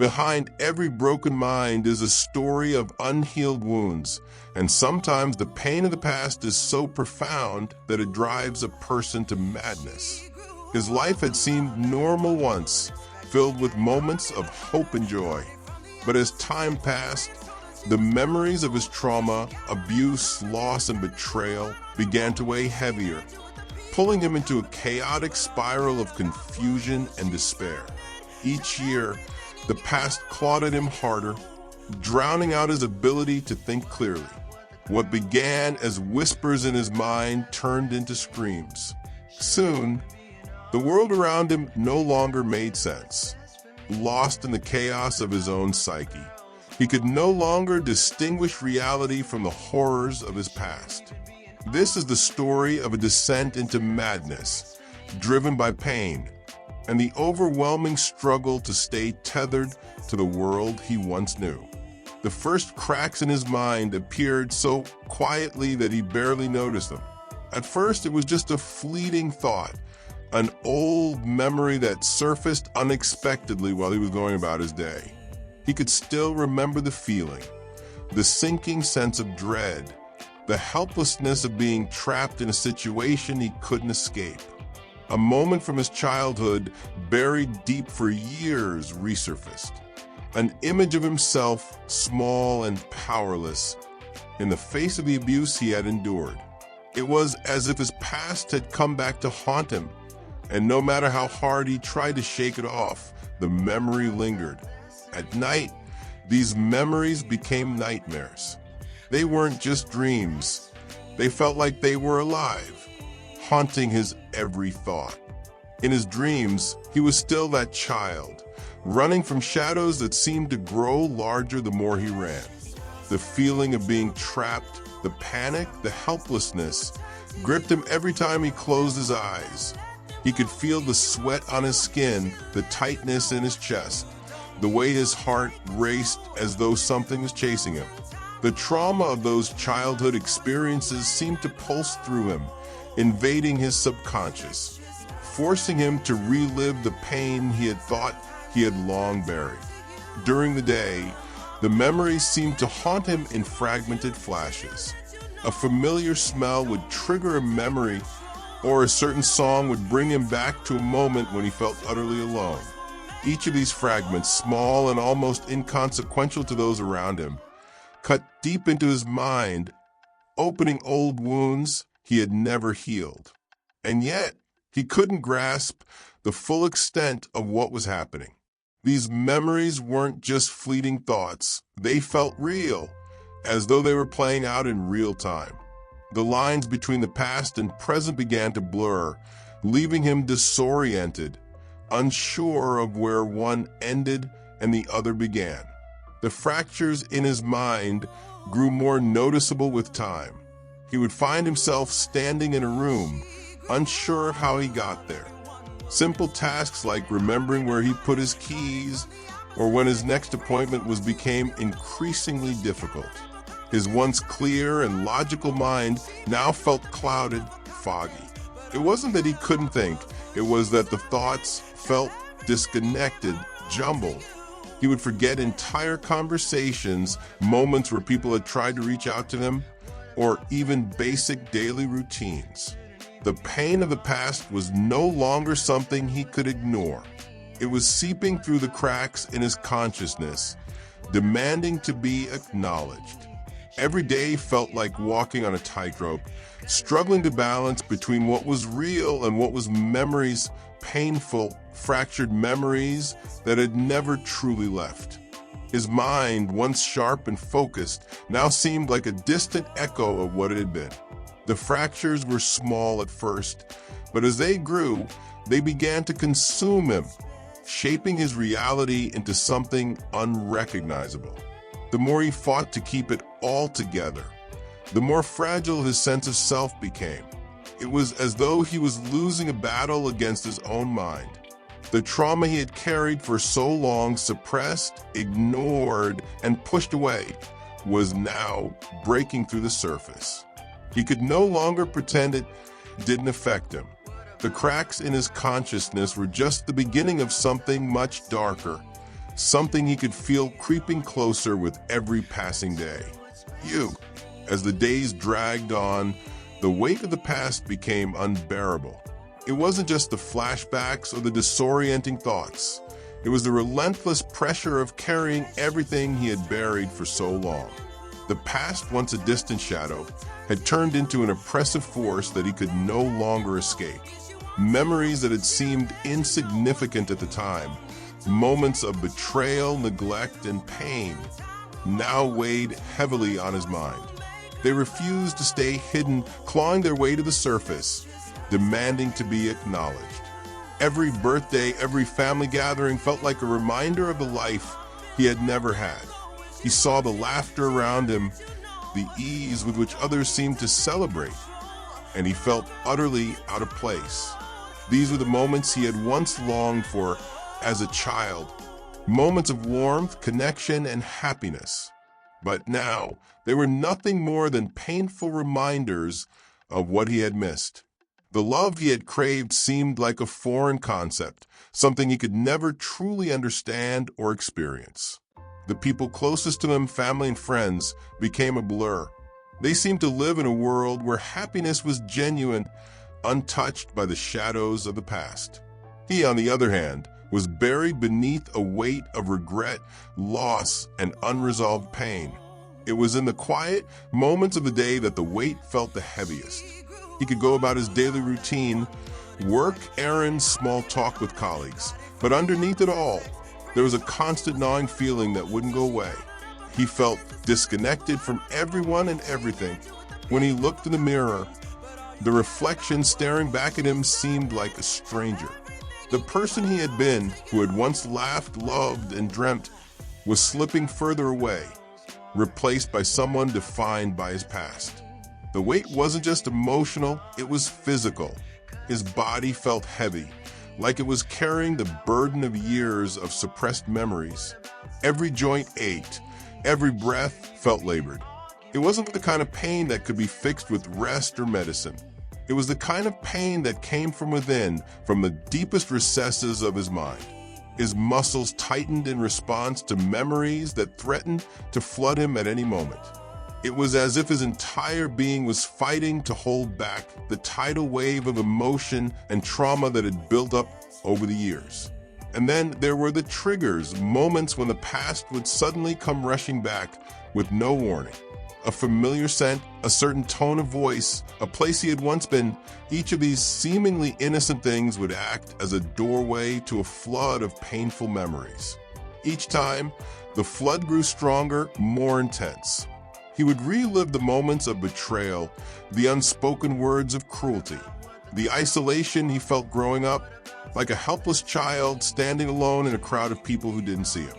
Behind every broken mind is a story of unhealed wounds, and sometimes the pain of the past is so profound that it drives a person to madness. His life had seemed normal once, filled with moments of hope and joy. But as time passed, the memories of his trauma, abuse, loss, and betrayal began to weigh heavier, pulling him into a chaotic spiral of confusion and despair. Each year, the past clawed at him harder, drowning out his ability to think clearly. What began as whispers in his mind turned into screams. Soon, the world around him no longer made sense. Lost in the chaos of his own psyche, he could no longer distinguish reality from the horrors of his past. This is the story of a descent into madness, driven by pain, and the overwhelming struggle to stay tethered to the world he once knew. The first cracks in his mind appeared so quietly that he barely noticed them. At first, it was just a fleeting thought, an old memory that surfaced unexpectedly while he was going about his day. He could still remember the feeling, the sinking sense of dread, the helplessness of being trapped in a situation he couldn't escape. A moment from his childhood, buried deep for years, resurfaced. An image of himself, small and powerless, in the face of the abuse he had endured. It was as if his past had come back to haunt him, and no matter how hard he tried to shake it off, the memory lingered. At night, these memories became nightmares. They weren't just dreams. They felt like they were alive, haunting his every thought. In his dreams, he was still that child, running from shadows that seemed to grow larger the more he ran. The feeling of being trapped, the panic, the helplessness, gripped him every time he closed his eyes. He could feel the sweat on his skin, the tightness in his chest, the way his heart raced as though something was chasing him. The trauma of those childhood experiences seemed to pulse through him, invading his subconscious, forcing him to relive the pain he had thought he had long buried. During the day, the memories seemed to haunt him in fragmented flashes. A familiar smell would trigger a memory, or a certain song would bring him back to a moment when he felt utterly alone. Each of these fragments, small and almost inconsequential to those around him, cut deep into his mind, opening old wounds he had never healed. And yet, he couldn't grasp the full extent of what was happening. These memories weren't just fleeting thoughts. They felt real, as though they were playing out in real time. The lines between the past and present began to blur, leaving him disoriented, unsure of where one ended and the other began. The fractures in his mind grew more noticeable with time. He would find himself standing in a room, unsure how he got there. Simple tasks like remembering where he put his keys or when his next appointment became increasingly difficult. His once clear and logical mind now felt clouded, foggy. It wasn't that he couldn't think, it was that the thoughts felt disconnected, jumbled. He would forget entire conversations, moments where people had tried to reach out to him, or even basic daily routines. The pain of the past was no longer something he could ignore. It was seeping through the cracks in his consciousness, demanding to be acknowledged. Every day felt like walking on a tightrope, struggling to balance between what was real and what was memories, painful, fractured memories that had never truly left. His mind, once sharp and focused, now seemed like a distant echo of what it had been. The fractures were small at first, but as they grew, they began to consume him, shaping his reality into something unrecognizable. The more he fought to keep it all together, the more fragile his sense of self became. It was as though he was losing a battle against his own mind. The trauma he had carried for so long, suppressed, ignored, and pushed away, was now breaking through the surface. He could no longer pretend it didn't affect him. The cracks in his consciousness were just the beginning of something much darker, something he could feel creeping closer with every passing day. As the days dragged on, the weight of the past became unbearable. It wasn't just the flashbacks or the disorienting thoughts. It was the relentless pressure of carrying everything he had buried for so long. The past, once a distant shadow, had turned into an oppressive force that he could no longer escape. Memories that had seemed insignificant at the time, moments of betrayal, neglect, and pain, now weighed heavily on his mind. They refused to stay hidden, clawing their way to the surface, demanding to be acknowledged. Every birthday, every family gathering felt like a reminder of the life he had never had. He saw the laughter around him, the ease with which others seemed to celebrate, and he felt utterly out of place. These were the moments he had once longed for as a child, moments of warmth, connection, and happiness. But now, they were nothing more than painful reminders of what he had missed. The love he had craved seemed like a foreign concept, something he could never truly understand or experience. The people closest to him, family and friends, became a blur. They seemed to live in a world where happiness was genuine, untouched by the shadows of the past. He, on the other hand, was buried beneath a weight of regret, loss, and unresolved pain. It was in the quiet moments of the day that the weight felt the heaviest. He could go about his daily routine, work, errands, small talk with colleagues, but underneath it all, there was a constant gnawing feeling that wouldn't go away. He felt disconnected from everyone and everything. When he looked in the mirror, the reflection staring back at him seemed like a stranger. The person he had been, who had once laughed, loved, and dreamt, was slipping further away, replaced by someone defined by his past. The weight wasn't just emotional, it was physical. His body felt heavy, like it was carrying the burden of years of suppressed memories. Every joint ached, every breath felt labored. It wasn't the kind of pain that could be fixed with rest or medicine. It was the kind of pain that came from within, from the deepest recesses of his mind. His muscles tightened in response to memories that threatened to flood him at any moment. It was as if his entire being was fighting to hold back the tidal wave of emotion and trauma that had built up over the years. And then there were the triggers, moments when the past would suddenly come rushing back with no warning. A familiar scent, a certain tone of voice, a place he had once been. Each of these seemingly innocent things would act as a doorway to a flood of painful memories. Each time, the flood grew stronger, more intense. He would relive the moments of betrayal, the unspoken words of cruelty, the isolation he felt growing up, like a helpless child standing alone in a crowd of people who didn't see him.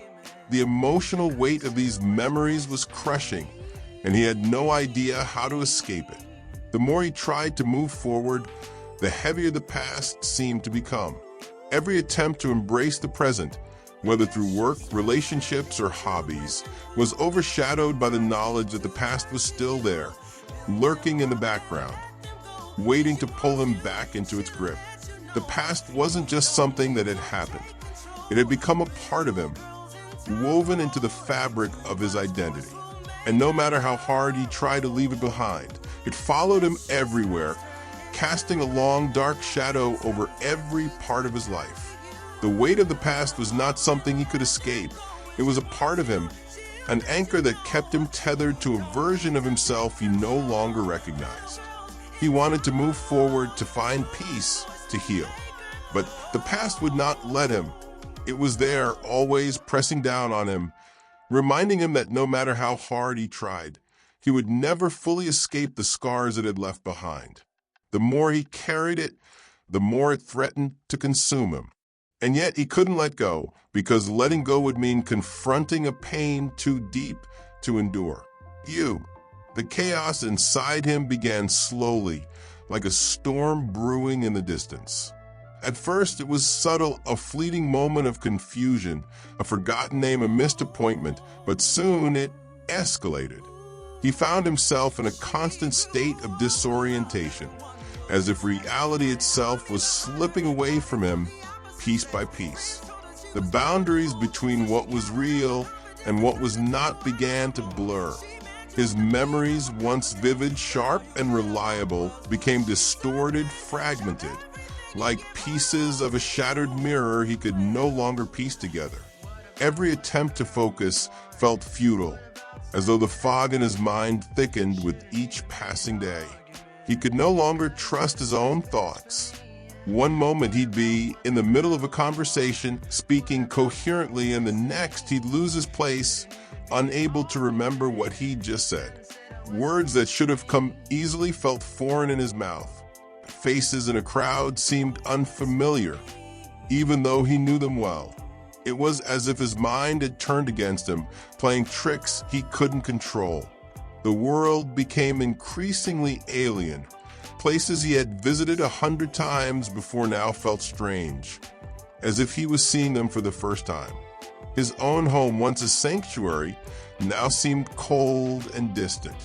The emotional weight of these memories was crushing, and he had no idea how to escape it. The more he tried to move forward, the heavier the past seemed to become. Every attempt to embrace the present, whether through work, relationships, or hobbies, was overshadowed by the knowledge that the past was still there, lurking in the background, waiting to pull him back into its grip. The past wasn't just something that had happened. It had become a part of him, woven into the fabric of his identity. And no matter how hard he tried to leave it behind, it followed him everywhere, casting a long, dark shadow over every part of his life. The weight of the past was not something he could escape. It was a part of him, an anchor that kept him tethered to a version of himself he no longer recognized. He wanted to move forward, to find peace, to heal. But the past would not let him. It was there, always pressing down on him, reminding him that no matter how hard he tried, he would never fully escape the scars it had left behind. The more he carried it, the more it threatened to consume him. And yet he couldn't let go, because letting go would mean confronting a pain too deep to endure. The chaos inside him began slowly, like a storm brewing in the distance. At first, it was subtle, a fleeting moment of confusion, a forgotten name, a missed appointment, but soon it escalated. He found himself in a constant state of disorientation, as if reality itself was slipping away from him piece by piece. The boundaries between what was real and what was not began to blur. His memories, once vivid, sharp, and reliable, became distorted, fragmented, like pieces of a shattered mirror he could no longer piece together. Every attempt to focus felt futile, as though the fog in his mind thickened with each passing day. He could no longer trust his own thoughts. One moment he'd be in the middle of a conversation, speaking coherently, and the next he'd lose his place, unable to remember what he'd just said. Words that should have come easily felt foreign in his mouth. Faces in a crowd seemed unfamiliar, even though he knew them well. It was as if his mind had turned against him, playing tricks he couldn't control. The world became increasingly alien. Places he had visited 100 times before now felt strange, as if he was seeing them for the first time. His own home, once a sanctuary, now seemed cold and distant.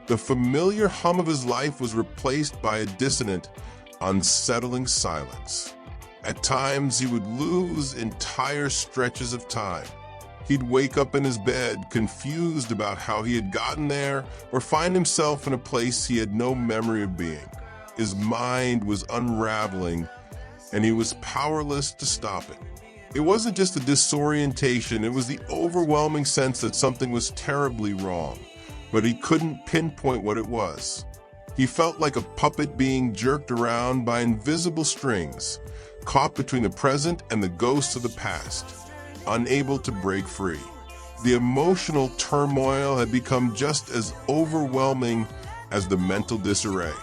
The familiar hum of his life was replaced by a dissonant, unsettling silence. At times, he would lose entire stretches of time. He'd wake up in his bed, confused about how he had gotten there, or find himself in a place he had no memory of being. His mind was unraveling, and he was powerless to stop it. It wasn't just a disorientation, it was the overwhelming sense that something was terribly wrong, but he couldn't pinpoint what it was. He felt like a puppet being jerked around by invisible strings, caught between the present and the ghosts of the past, unable to break free. The emotional turmoil had become just as overwhelming as the mental disarray.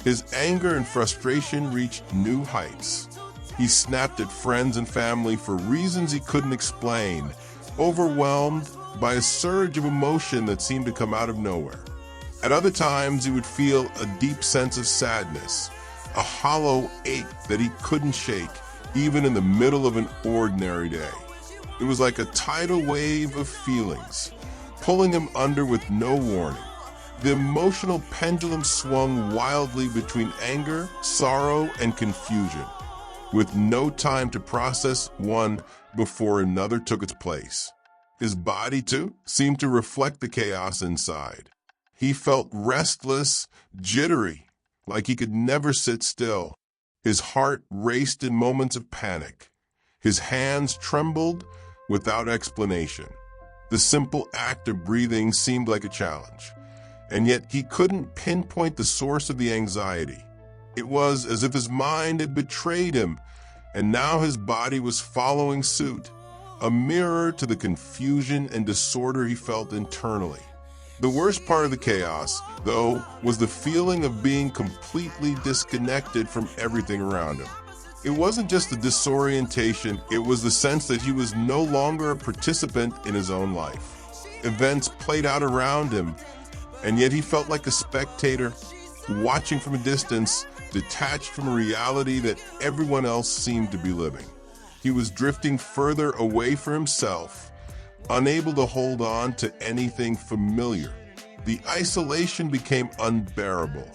His anger and frustration reached new heights. He snapped at friends and family for reasons he couldn't explain, overwhelmed by a surge of emotion that seemed to come out of nowhere. At other times, he would feel a deep sense of sadness, a hollow ache that he couldn't shake, even in the middle of an ordinary day. It was like a tidal wave of feelings, pulling him under with no warning. The emotional pendulum swung wildly between anger, sorrow, and confusion, with no time to process one before another took its place. His body, too, seemed to reflect the chaos inside. He felt restless, jittery, like he could never sit still. His heart raced in moments of panic. His hands trembled without explanation. The simple act of breathing seemed like a challenge, and yet he couldn't pinpoint the source of the anxiety. It was as if his mind had betrayed him, and now his body was following suit, a mirror to the confusion and disorder he felt internally. The worst part of the chaos, though, was the feeling of being completely disconnected from everything around him. It wasn't just the disorientation, it was the sense that he was no longer a participant in his own life. Events played out around him, and yet he felt like a spectator, watching from a distance, detached from a reality that everyone else seemed to be living. He was drifting further away from himself, unable to hold on to anything familiar. The isolation became unbearable.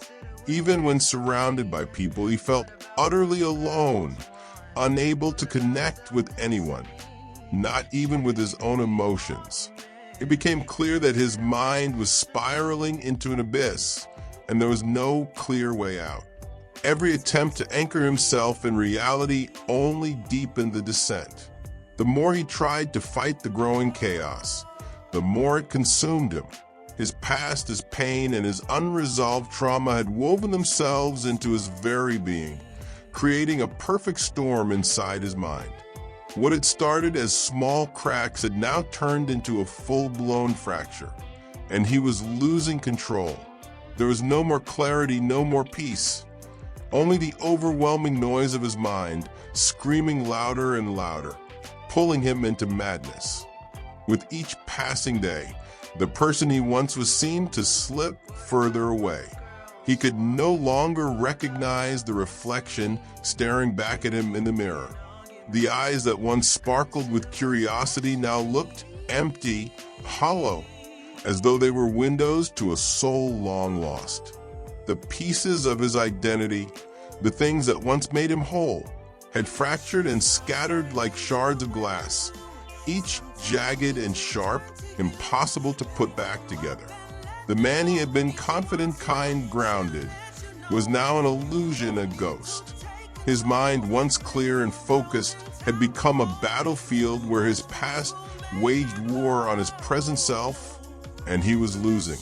Even when surrounded by people, he felt utterly alone, unable to connect with anyone, not even with his own emotions. It became clear that his mind was spiraling into an abyss, and there was no clear way out. Every attempt to anchor himself in reality only deepened the descent. The more he tried to fight the growing chaos, the more it consumed him. His past, his pain, and his unresolved trauma had woven themselves into his very being, creating a perfect storm inside his mind. What had started as small cracks had now turned into a full-blown fracture, and he was losing control. There was no more clarity, no more peace. Only the overwhelming noise of his mind, screaming louder and louder, pulling him into madness. With each passing day, the person he once was seemed to slip further away. He could no longer recognize the reflection staring back at him in the mirror. The eyes that once sparkled with curiosity now looked empty, hollow, as though they were windows to a soul long lost. The pieces of his identity, the things that once made him whole, had fractured and scattered like shards of glass, each jagged and sharp, impossible to put back together. The man he had been confident, kind, grounded, was now an illusion, a ghost. His mind, once clear and focused, had become a battlefield where his past waged war on his present self, and he was losing.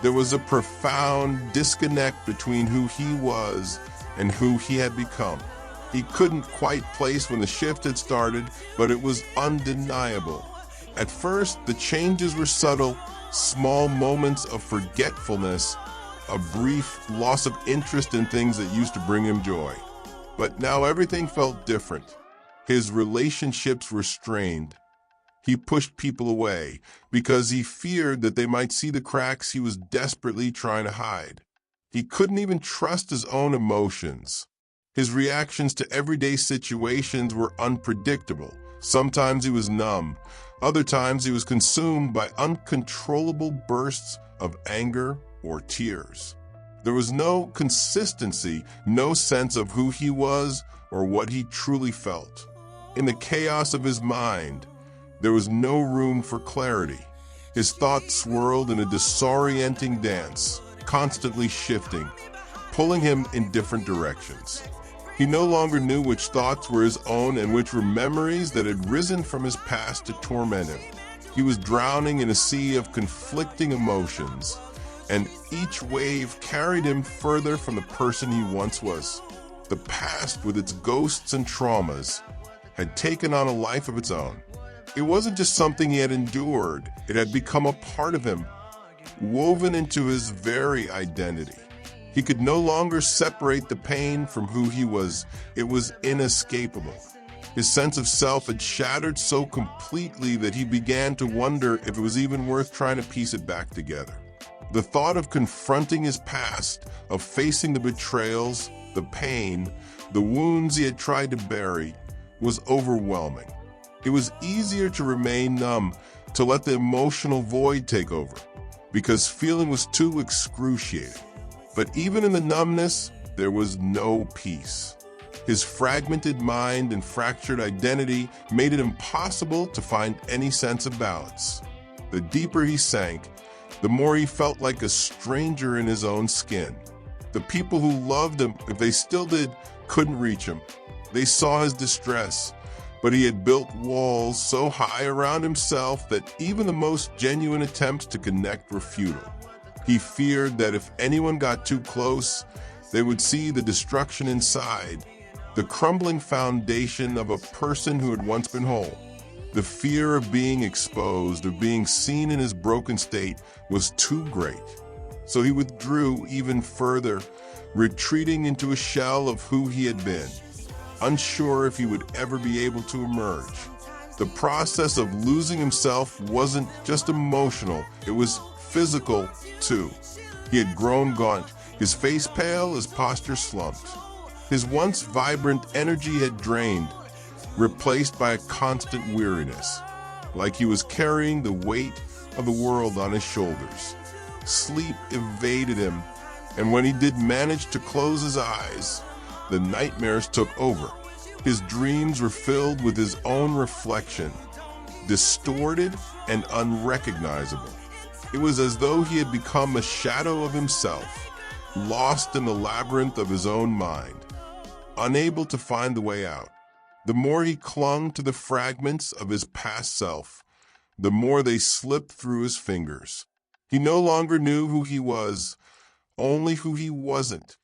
There was a profound disconnect between who he was and who he had become. He couldn't quite place when the shift had started, but it was undeniable. At first, the changes were subtle, small moments of forgetfulness, a brief loss of interest in things that used to bring him joy. But now everything felt different. His relationships were strained. He pushed people away because he feared that they might see the cracks he was desperately trying to hide. He couldn't even trust his own emotions. His reactions to everyday situations were unpredictable. Sometimes he was numb. Other times he was consumed by uncontrollable bursts of anger or tears. There was no consistency, no sense of who he was or what he truly felt. In the chaos of his mind, there was no room for clarity. His thoughts swirled in a disorienting dance, constantly shifting, pulling him in different directions. He no longer knew which thoughts were his own and which were memories that had risen from his past to torment him. He was drowning in a sea of conflicting emotions, and each wave carried him further from the person he once was. The past, with its ghosts and traumas, had taken on a life of its own. It wasn't just something he had endured, it had become a part of him, woven into his very identity. He could no longer separate the pain from who he was. It was inescapable. His sense of self had shattered so completely that he began to wonder if it was even worth trying to piece it back together. The thought of confronting his past, of facing the betrayals, the pain, the wounds he had tried to bury, was overwhelming. It was easier to remain numb, to let the emotional void take over, because feeling was too excruciating. But even in the numbness, there was no peace. His fragmented mind and fractured identity made it impossible to find any sense of balance. The deeper he sank, the more he felt like a stranger in his own skin. The people who loved him, if they still did, couldn't reach him. They saw his distress, but he had built walls so high around himself that even the most genuine attempts to connect were futile. He feared that if anyone got too close, they would see the destruction inside, the crumbling foundation of a person who had once been whole. The fear of being exposed, of being seen in his broken state, was too great. So he withdrew even further, retreating into a shell of who he had been, unsure if he would ever be able to emerge. The process of losing himself wasn't just emotional, it was physical too. He had grown gaunt, his face pale, his posture slumped. His once vibrant energy had drained, replaced by a constant weariness, like he was carrying the weight of the world on his shoulders. Sleep evaded him, and when he did manage to close his eyes, the nightmares took over. His dreams were filled with his own reflection, distorted and unrecognizable. It was as though he had become a shadow of himself, lost in the labyrinth of his own mind, unable to find the way out. The more he clung to the fragments of his past self, the more they slipped through his fingers. He no longer knew who he was, only who he wasn't.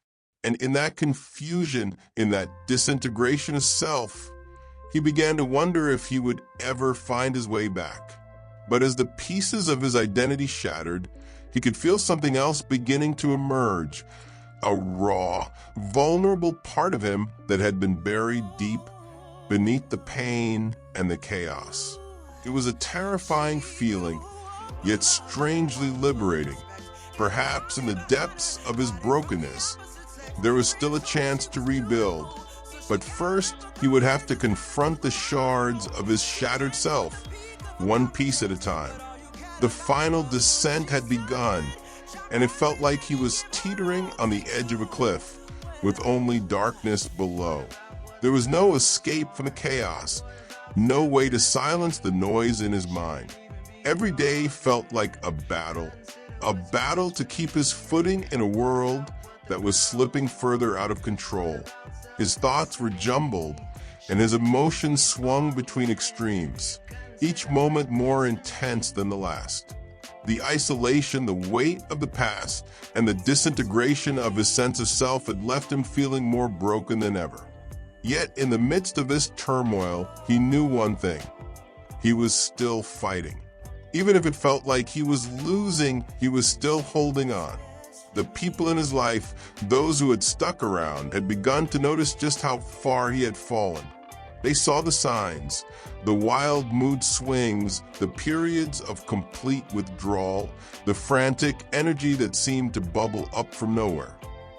And in that confusion, in that disintegration of self, he began to wonder if he would ever find his way back. But as the pieces of his identity shattered, he could feel something else beginning to emerge, a raw, vulnerable part of him that had been buried deep beneath the pain and the chaos. It was a terrifying feeling, yet strangely liberating. Perhaps in the depths of his brokenness, there was still a chance to rebuild. But first, he would have to confront the shards of his shattered self, one piece at a time. The final descent had begun, and it felt like he was teetering on the edge of a cliff, with only darkness below. There was no escape from the chaos, no way to silence the noise in his mind. Every day felt like a battle to keep his footing in a world that was slipping further out of control. His thoughts were jumbled, and his emotions swung between extremes, each moment more intense than the last. The isolation, the weight of the past, and the disintegration of his sense of self had left him feeling more broken than ever. Yet, in the midst of this turmoil, he knew one thing. He was still fighting. Even if it felt like he was losing, he was still holding on. The people in his life, those who had stuck around, had begun to notice just how far he had fallen. They saw the signs, the wild mood swings, the periods of complete withdrawal, the frantic energy that seemed to bubble up from nowhere.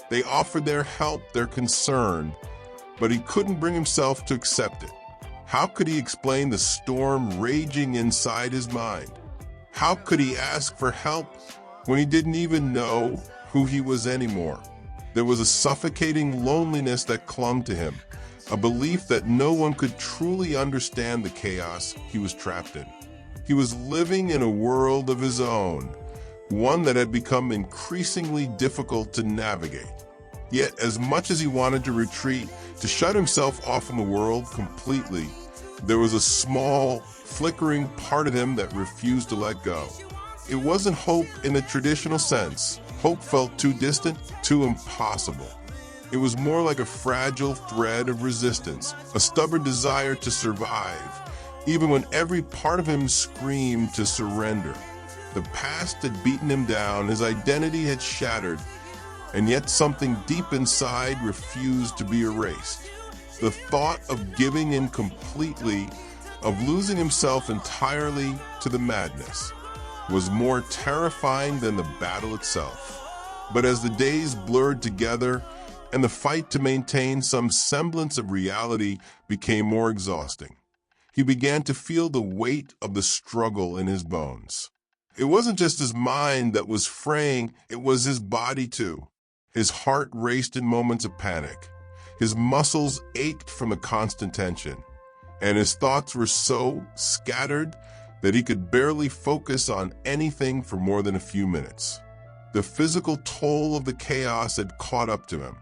They offered their help, their concern, but he couldn't bring himself to accept it. How could he explain the storm raging inside his mind? How could he ask for help when he didn't even know who he was anymore? There was a suffocating loneliness that clung to him, a belief that no one could truly understand the chaos he was trapped in. He was living in a world of his own, one that had become increasingly difficult to navigate. Yet, as much as he wanted to retreat, to shut himself off from the world completely, there was a small, flickering part of him that refused to let go. It wasn't hope in the traditional sense. Hope felt too distant, too impossible. It was more like a fragile thread of resistance, a stubborn desire to survive, even when every part of him screamed to surrender. The past had beaten him down, his identity had shattered, and yet something deep inside refused to be erased. The thought of giving in completely, of losing himself entirely to the madness, was more terrifying than the battle itself. But as the days blurred together and the fight to maintain some semblance of reality became more exhausting, he began to feel the weight of the struggle in his bones. It wasn't just his mind that was fraying, it was his body too. His heart raced in moments of panic. His muscles ached from the constant tension, and his thoughts were so scattered that he could barely focus on anything for more than a few minutes. The physical toll of the chaos had caught up to him,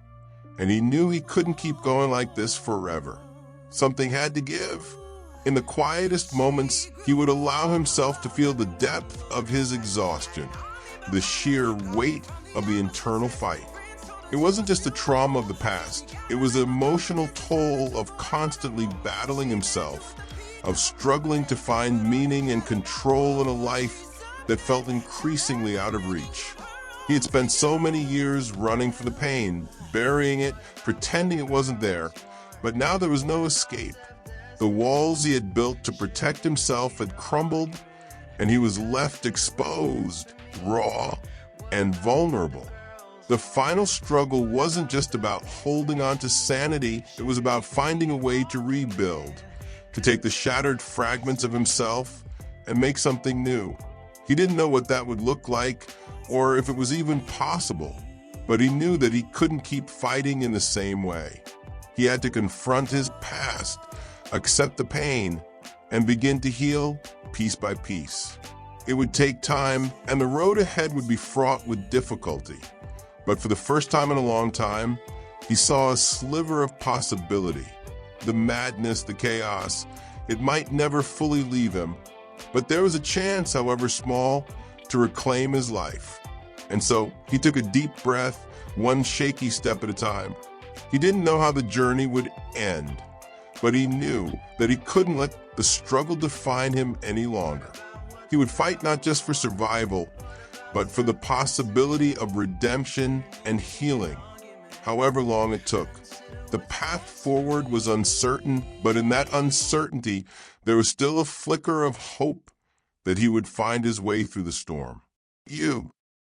and he knew he couldn't keep going like this forever. Something had to give. In the quietest moments, he would allow himself to feel the depth of his exhaustion, the sheer weight of the internal fight. It wasn't just the trauma of the past. It was the emotional toll of constantly battling himself, of struggling to find meaning and control in a life that felt increasingly out of reach. He had spent so many years running from the pain, burying it, pretending it wasn't there, but now there was no escape. The walls he had built to protect himself had crumbled, and he was left exposed, raw, and vulnerable. The final struggle wasn't just about holding on to sanity, it was about finding a way to rebuild, to take the shattered fragments of himself and make something new. He didn't know what that would look like or if it was even possible, but he knew that he couldn't keep fighting in the same way. He had to confront his past, accept the pain, and begin to heal piece by piece. It would take time, and the road ahead would be fraught with difficulty. But for the first time in a long time, he saw a sliver of possibility. The madness, the chaos, it might never fully leave him, but there was a chance, however small, to reclaim his life. And so he took a deep breath, one shaky step at a time. He didn't know how the journey would end, but he knew that he couldn't let the struggle define him any longer. He would fight not just for survival, but for the possibility of redemption and healing, however long it took. The path forward was uncertain, but in that uncertainty, there was still a flicker of hope that he would find his way through the storm. You,